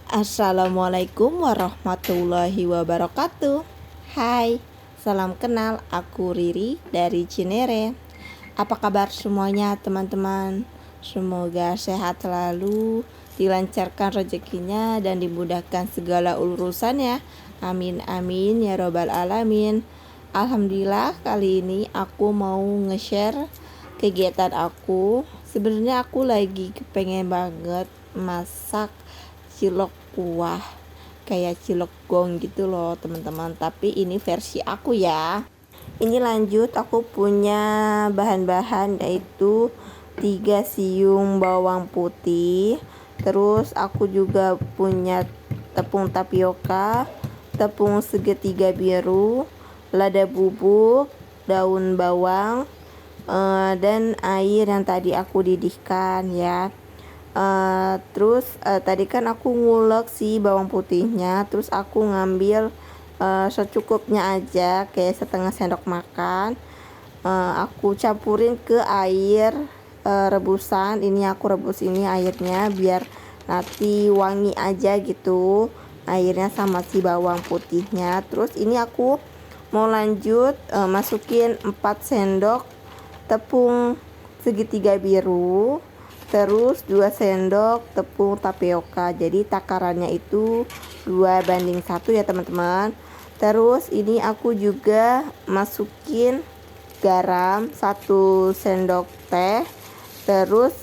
Assalamualaikum warahmatullahi wabarakatuh. Hai, salam kenal, aku Riri dari Cinere. Apa kabar semuanya teman-teman? Semoga sehat selalu, dilancarkan rezekinya dan dimudahkan segala urusannya. Amin amin ya robbal alamin. Alhamdulillah, kali ini aku mau nge-share kegiatan aku. Sebenarnya aku lagi pengen banget masak cilok kuah, kayak cilok gong gitu loh teman-teman, tapi ini versi aku ya. Ini lanjut, aku punya bahan-bahan yaitu 3 siung bawang putih. Terus aku juga punya tepung tapioka, tepung segitiga biru, lada bubuk, daun bawang, dan air yang tadi aku didihkan ya. Terus tadi kan aku ngulek si bawang putihnya, terus aku ngambil secukupnya aja, kayak setengah sendok makan. Aku campurin ke air rebusan. Ini aku rebus ini airnya biar nanti wangi aja gitu airnya sama si bawang putihnya. Terus ini aku mau lanjut masukin 4 sendok tepung segitiga biru, terus 2 sendok tepung tapioka. Jadi takarannya itu 2:1 ya teman-teman. Terus ini aku juga masukin garam 1 sendok teh. Terus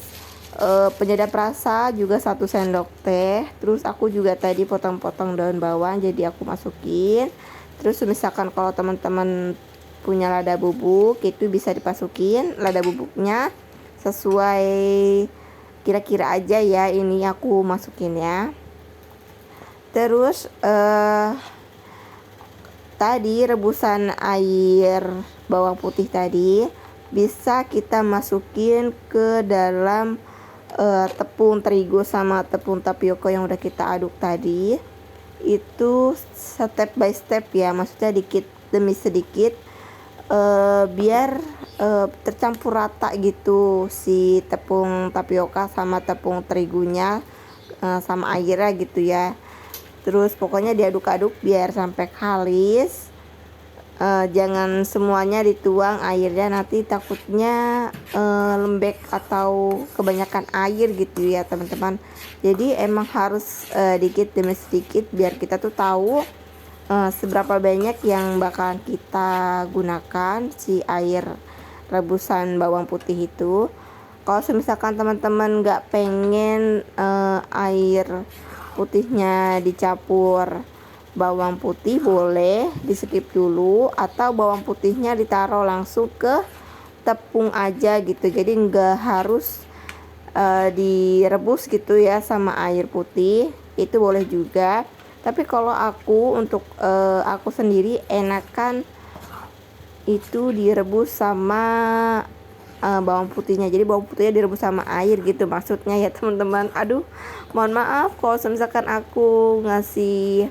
penyedap rasa juga 1 sendok teh. Terus aku juga tadi potong-potong daun bawang, jadi aku masukin. Terus misalkan kalau teman-teman punya lada bubuk, itu bisa dimasukin lada bubuknya sesuai kira-kira aja ya. Ini aku masukin ya. Terus tadi rebusan air bawang putih tadi bisa kita masukin ke dalam tepung terigu sama tepung tapioka yang udah kita aduk tadi. Itu step by step ya, maksudnya dikit demi sedikit, biar tercampur rata gitu si tepung tapioka sama tepung terigunya sama airnya gitu ya. Terus pokoknya diaduk-aduk biar sampai kalis. Jangan semuanya dituang airnya, nanti takutnya lembek atau kebanyakan air gitu ya teman-teman. Jadi emang harus dikit demi sedikit biar kita tuh tahu seberapa banyak yang bakal kita gunakan si air rebusan bawang putih itu. Kalau misalkan teman-teman nggak pengen air putihnya dicampur bawang putih, boleh di skip dulu, atau bawang putihnya ditaruh langsung ke tepung aja gitu. Jadi nggak harus direbus gitu ya sama air putih, itu boleh juga. Tapi kalau aku untuk aku sendiri enakan itu direbus sama bawang putihnya. Jadi bawang putihnya direbus sama air gitu maksudnya ya teman-teman. Aduh, mohon maaf kalau misalkan aku ngasih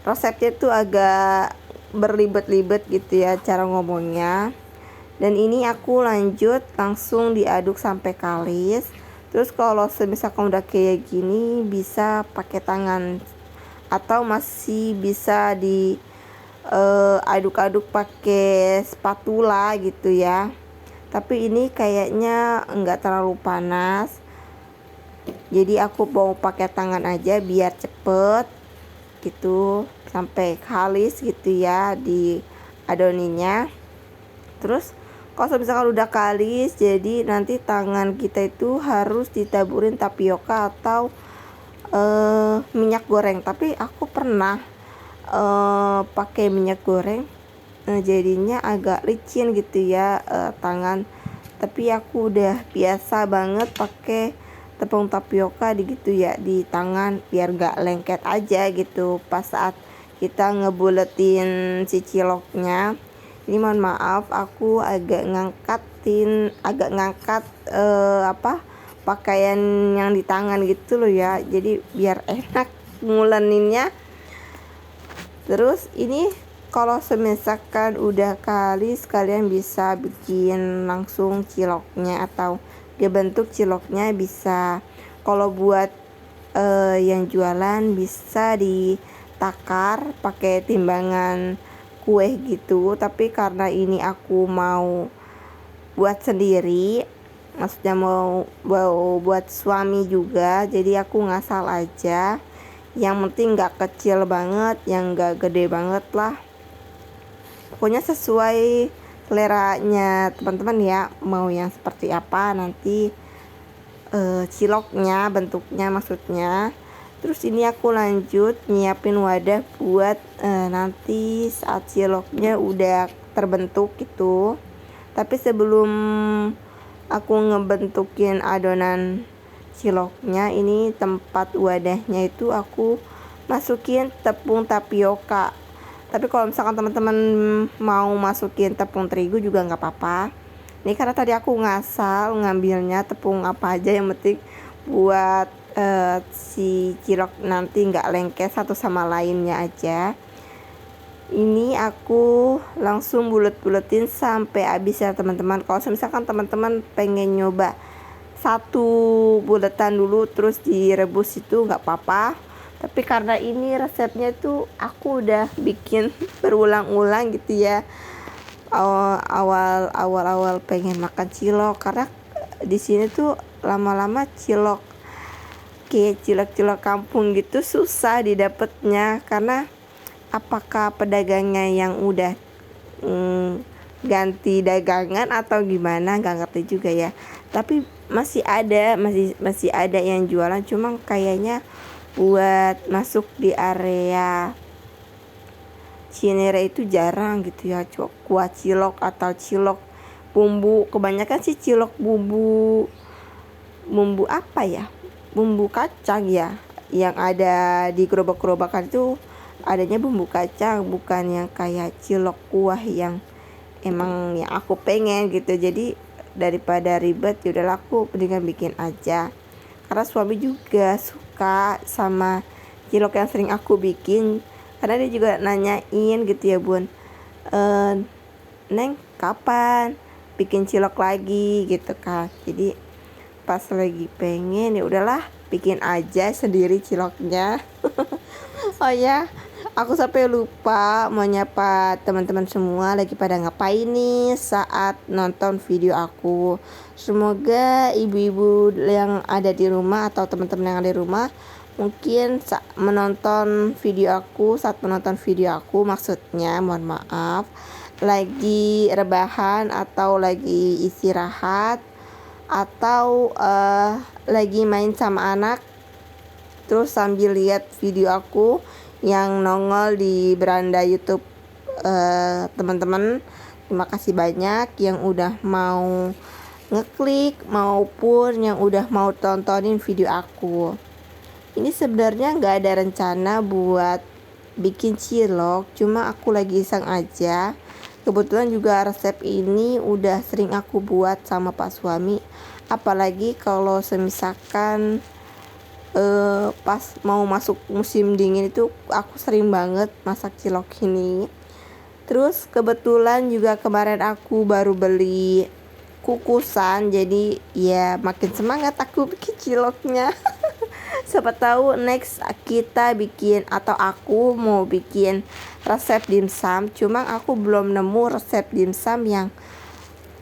resepnya tuh agak berlibet-libet gitu ya cara ngomongnya. Dan ini aku lanjut langsung diaduk sampai kalis. Terus kalau misalkan udah kayak gini bisa pakai tangan atau masih bisa di aduk-aduk pakai spatula gitu ya. Tapi ini kayaknya enggak terlalu panas, jadi aku mau pakai tangan aja biar cepet gitu sampai kalis gitu ya di adoninya. Terus kalau misalkan udah kalis, jadi nanti tangan kita itu harus ditaburin tapioka atau minyak goreng. Tapi aku pernah pakai minyak goreng, jadinya agak licin gitu ya tangan. Tapi aku udah biasa banget pakai tepung tapioka di gitu ya di tangan biar gak lengket aja gitu pas saat kita ngebuletin si ciloknya. Ini mohon maaf aku agak ngangkat pakaian yang di tangan gitu loh ya, jadi biar enak nguleninnya. Terus ini kalau misalkan udah kalis, kalian bisa bikin langsung ciloknya atau dibentuk ciloknya bisa. Kalau buat yang jualan bisa ditakar pakai timbangan kue gitu, tapi karena ini aku mau buat sendiri, maksudnya mau buat suami juga, jadi aku ngasal aja. Yang penting nggak kecil banget, yang nggak gede banget lah, pokoknya sesuai seleranya teman-teman ya, mau yang seperti apa nanti ciloknya, bentuknya maksudnya. Terus ini aku lanjut nyiapin wadah buat nanti saat ciloknya udah terbentuk gitu. Tapi sebelum aku ngebentukin adonan ciloknya, ini tempat wadahnya itu aku masukin tepung tapioka. Tapi kalau misalkan teman-teman mau masukin tepung terigu juga nggak apa-apa. Ini karena tadi aku ngasal ngambilnya tepung apa aja, yang penting buat si cilok nanti nggak lengket satu sama lainnya aja. Ini aku langsung bulet-buletin sampai habis ya teman-teman. Kalau misalkan teman-teman pengen nyoba satu buletan dulu terus direbus itu nggak apa-apa, tapi karena ini resepnya tuh aku udah bikin berulang-ulang gitu ya, awal pengen makan cilok, karena di sini tuh lama-lama cilok kayak cilok kampung gitu susah didapetnya, karena apakah pedagangnya yang udah ganti dagangan atau gimana nggak ngerti juga ya. Tapi masih ada yang jualan, cuma kayaknya buat masuk di area Cinere itu jarang gitu ya, kuah cilok atau cilok bumbu. Kebanyakan sih cilok bumbu apa ya, bumbu kacang ya, yang ada di gerobak-gerobakan itu adanya bumbu kacang, bukan yang kayak cilok kuah yang emang yang aku pengen gitu. Jadi daripada ribet yaudahlah aku mendingan bikin aja, karena suami juga suka sama cilok yang sering aku bikin, karena dia juga nanyain gitu ya, Bun, Neng kapan bikin cilok lagi gitu kan. Jadi pas lagi pengen ya udahlah bikin aja sendiri ciloknya. Oh ya, aku sampai lupa mau nyapa teman-teman semua lagi pada ngapain nih saat nonton video aku. Semoga ibu-ibu yang ada di rumah atau teman-teman yang ada di rumah mungkin saat menonton video aku, maksudnya mohon maaf, lagi rebahan atau lagi istirahat atau lagi main sama anak, terus sambil lihat video aku yang nongol di beranda YouTube teman-teman. Terima kasih banyak yang udah mau ngeklik maupun yang udah mau tontonin video aku. Ini sebenarnya nggak ada rencana buat bikin cilok, cuma aku lagi iseng aja. Kebetulan juga resep ini udah sering aku buat sama Pak suami, apalagi kalau semisalkan pas mau masuk musim dingin itu aku sering banget masak cilok ini. Terus kebetulan juga kemarin aku baru beli kukusan, jadi ya makin semangat aku bikin ciloknya. Siapa tahu next kita bikin, atau aku mau bikin resep dimsum, cuma aku belum nemu resep dimsum yang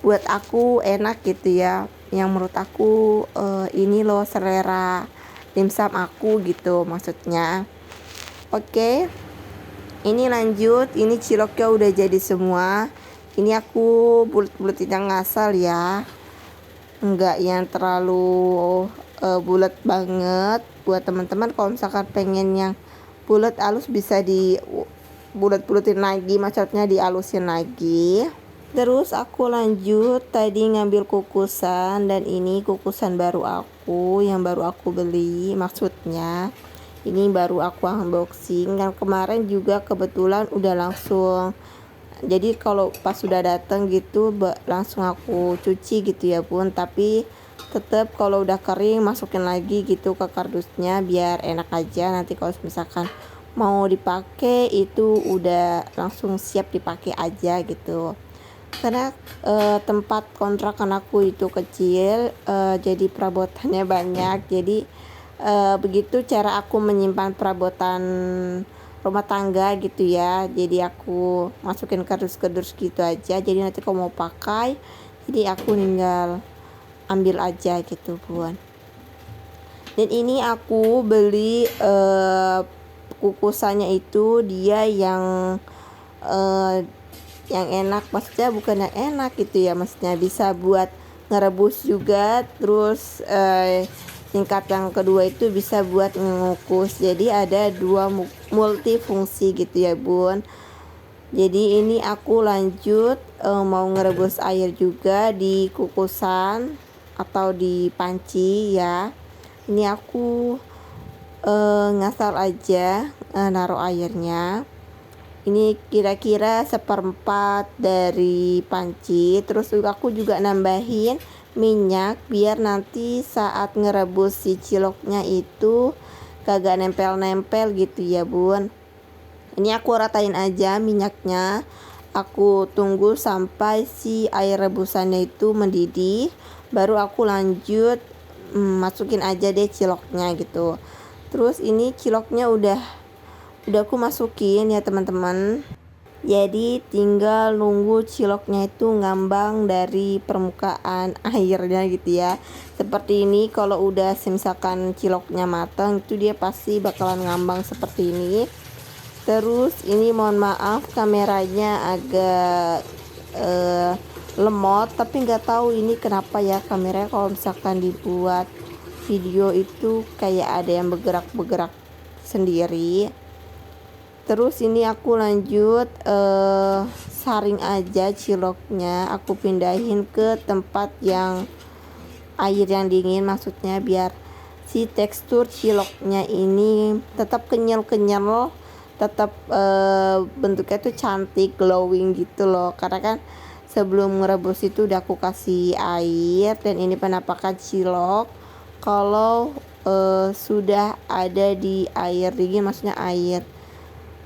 buat aku enak gitu ya, yang menurut aku ini loh selera dimsum aku gitu maksudnya. Oke, ini lanjut, ini ciloknya udah jadi semua. Ini aku bulet-buletin yang ngasal ya, enggak yang terlalu bulat banget. Buat teman-teman kalau misalkan pengen yang bulat halus bisa di bulet-buletin lagi, maksudnya dihalusin lagi. Terus aku lanjut tadi ngambil kukusan, dan ini kukusan baru aku yang baru aku beli, maksudnya ini baru aku unboxing. Dan kemarin juga kebetulan udah langsung, jadi kalau pas sudah datang gitu langsung aku cuci gitu ya Bun, tapi tetap kalau udah kering masukin lagi gitu ke kardusnya biar enak aja. Nanti kalau misalkan mau dipakai itu udah langsung siap dipakai aja gitu. Karena tempat kontrakan aku itu kecil, jadi perabotannya banyak, jadi Begitu cara aku menyimpan perabotan rumah tangga gitu ya. Jadi aku masukin kardus-kardus gitu aja, jadi nanti kalau mau pakai, jadi aku tinggal ambil aja gitu bun. Dan ini aku beli kukusannya itu dia yang enak, maksudnya bukan yang enak gitu ya, maksudnya bisa buat ngerebus juga, terus tingkat yang kedua itu bisa buat mengukus. Jadi ada dua multifungsi gitu ya bun. Jadi ini aku lanjut mau ngerebus air juga di kukusan atau di panci ya. Ini aku ngasal aja naruh airnya. Ini kira-kira 1/4 dari panci. Terus aku juga nambahin minyak biar nanti saat ngerebus si ciloknya itu kagak nempel-nempel gitu ya bun. Ini aku ratain aja minyaknya. Aku tunggu sampai si air rebusannya itu mendidih, baru aku lanjut masukin aja deh ciloknya gitu. Terus ini ciloknya udah aku masukin ya teman-teman. Jadi tinggal nunggu ciloknya itu ngambang dari permukaan airnya gitu ya. Seperti ini, kalau udah misalkan ciloknya matang itu dia pasti bakalan ngambang seperti ini. Terus ini mohon maaf kameranya agak lemot, tapi nggak tahu ini kenapa ya kameranya kalau misalkan dibuat video itu kayak ada yang bergerak-bergerak sendiri. Terus ini aku lanjut saring aja ciloknya, aku pindahin ke tempat yang air yang dingin, maksudnya biar si tekstur ciloknya ini tetap kenyal-kenyal, tetap bentuknya tuh cantik, glowing gitu loh. Karena kan sebelum ngerebus itu udah aku kasih air, dan ini penampakan cilok kalau sudah ada di air dingin, maksudnya air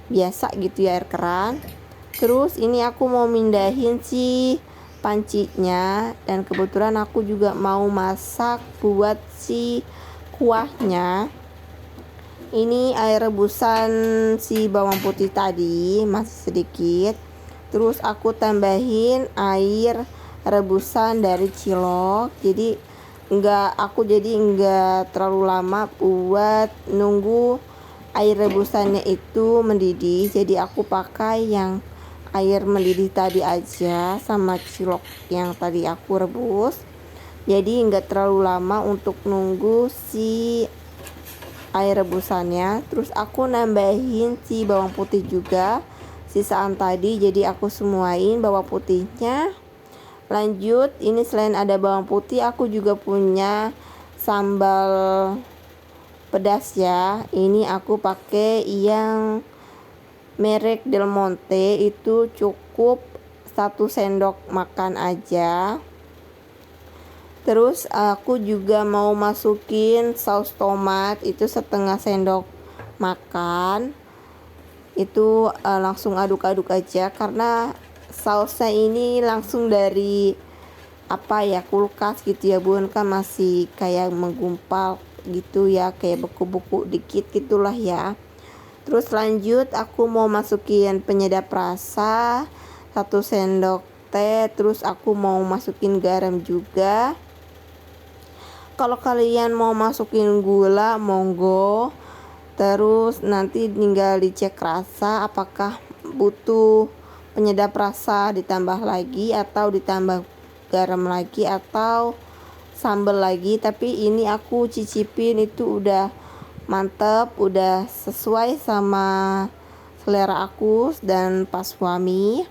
biasa gitu ya, air keran. Terus ini aku mau mindahin si pancinya, dan kebetulan aku juga mau masak buat si kuahnya. Ini air rebusan si bawang putih tadi masih sedikit, terus aku tambahin air rebusan dari cilok. Jadi enggak terlalu lama buat nunggu air rebusannya itu mendidih. Jadi aku pakai yang air mendidih tadi aja sama cilok yang tadi aku rebus. Jadi enggak terlalu lama untuk nunggu si air rebusannya. Terus aku nambahin si bawang putih juga sisaan tadi, jadi aku semuain bawang putihnya. Lanjut, ini selain ada bawang putih, aku juga punya sambal pedas ya. Ini aku pakai yang merek Del Monte, itu cukup 1 sendok makan aja. Terus aku juga mau masukin saus tomat, itu 1/2 sendok makan. Itu langsung aduk-aduk aja, karena sausnya ini langsung dari kulkas gitu ya bun, kan masih kayak menggumpal gitu ya, kayak beku-beku dikit gitulah ya. Terus lanjut aku mau masukin penyedap rasa 1 sendok teh. Terus aku mau masukin garam juga. Kalau kalian mau masukin gula monggo. Terus nanti tinggal dicek rasa apakah butuh penyedap rasa ditambah lagi, atau ditambah garam lagi, atau sambal lagi. Tapi ini aku cicipin itu udah mantep, udah sesuai sama selera aku dan pas suami.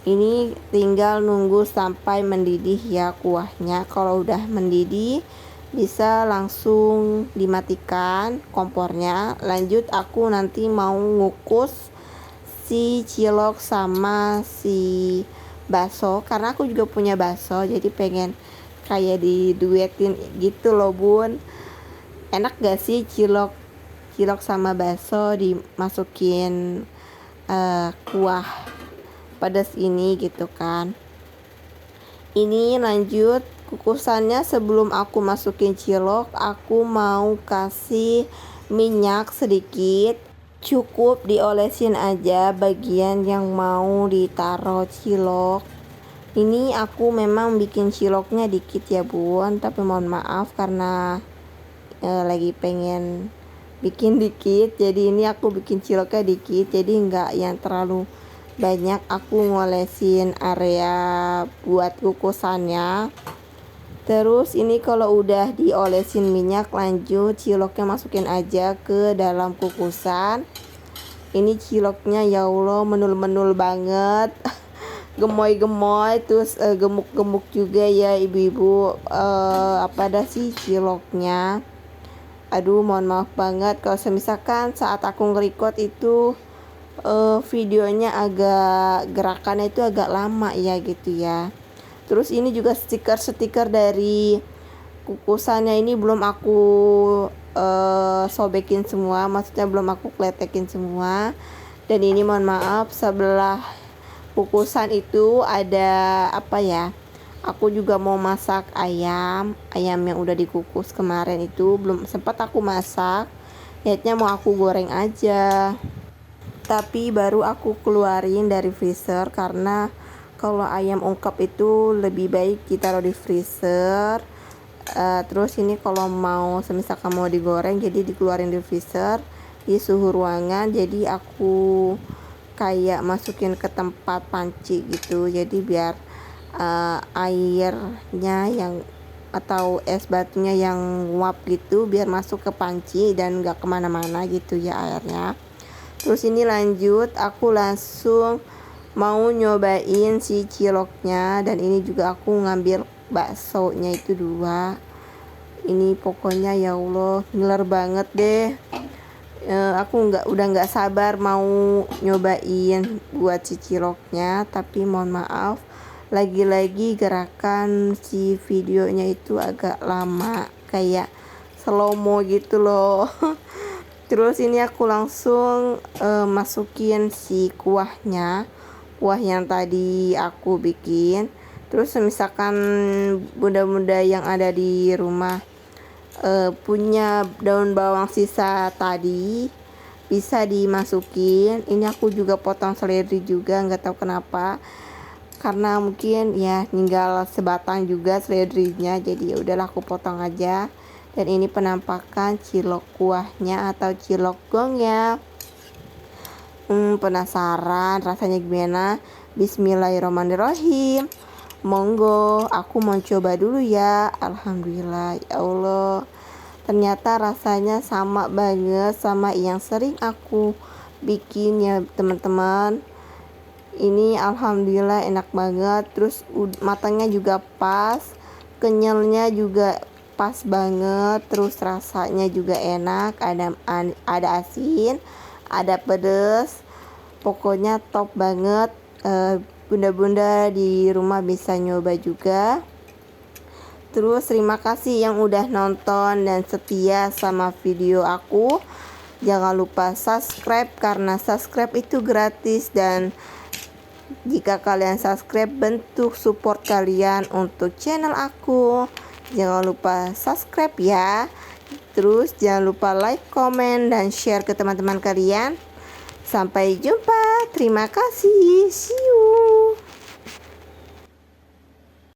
Ini tinggal nunggu sampai mendidih ya kuahnya. Kalau udah mendidih bisa langsung dimatikan kompornya. Lanjut aku nanti mau ngukus si cilok sama si bakso, karena aku juga punya bakso, jadi pengen kayak diduetin gitu loh bun. Enak gak sih cilok sama bakso dimasukin kuah pedas ini gitu kan. Ini lanjut kukusannya sebelum aku masukin cilok, aku mau kasih minyak sedikit. Cukup diolesin aja bagian yang mau ditaruh cilok. Ini aku memang bikin ciloknya dikit ya bun, tapi mohon maaf karena lagi pengen bikin dikit, jadi ini aku bikin ciloknya dikit, jadi nggak yang terlalu banyak. Aku ngolesin area buat kukusannya. Terus ini kalau udah diolesin minyak, lanjut ciloknya masukin aja ke dalam kukusan. Ini ciloknya ya Allah menul-menul banget. Gemoy-gemoy, terus gemuk-gemuk juga ya ibu-ibu. Apa dah sih ciloknya. Aduh mohon maaf banget kalau misalkan saat aku nge-record itu videonya agak gerakannya itu agak lama ya gitu ya. Terus ini juga stiker-stiker dari kukusannya ini belum aku sobekin semua, maksudnya belum aku kletekin semua. Dan ini mohon maaf, sebelah kukusan itu ada apa ya, aku juga mau masak ayam yang udah dikukus kemarin itu belum sempat aku masak, niatnya mau aku goreng aja, tapi baru aku keluarin dari freezer karena kalau ayam ungkep itu lebih baik ditaruh di freezer. Terus ini kalau mau misalkan mau digoreng jadi dikeluarin di freezer di suhu ruangan, jadi aku kayak masukin ke tempat panci gitu, jadi biar airnya yang atau es batunya yang nguap gitu biar masuk ke panci dan gak kemana-mana gitu ya airnya. Terus ini lanjut aku langsung mau nyobain si ciloknya, dan ini juga aku ngambil baksonya itu 2. Ini pokoknya ya Allah ngiler banget deh. Aku udah nggak sabar mau nyobain buat si ciloknya, tapi mohon maaf lagi-lagi gerakan si videonya itu agak lama kayak slow mo gitu loh. Terus ini aku langsung masukin si kuah yang tadi aku bikin. Terus misalkan bunda-bunda yang ada di rumah punya daun bawang sisa tadi bisa dimasukin. Ini aku juga potong seledri juga, nggak tahu kenapa, karena mungkin ya tinggal sebatang juga seledrinya, jadi ya udahlah aku potong aja. Dan ini penampakan cilok kuahnya atau cilok gongnya. Penasaran rasanya gimana? Bismillahirrahmanirrahim. Monggo, aku mau coba dulu ya. Alhamdulillah ya Allah, ternyata rasanya sama banget sama yang sering aku bikin ya teman-teman. Ini alhamdulillah enak banget. Terus matangnya juga pas, kenyalnya juga pas banget, terus rasanya juga enak, ada asin, ada pedas, pokoknya top banget. Bunda-bunda di rumah bisa nyoba juga. Terus terima kasih yang udah nonton dan setia sama video aku. Jangan lupa subscribe karena subscribe itu gratis, dan jika kalian subscribe bentuk support kalian untuk channel aku. Jangan lupa subscribe ya. Terus jangan lupa like, comment, dan share ke teman-teman kalian. Sampai jumpa. Terima kasih. See you.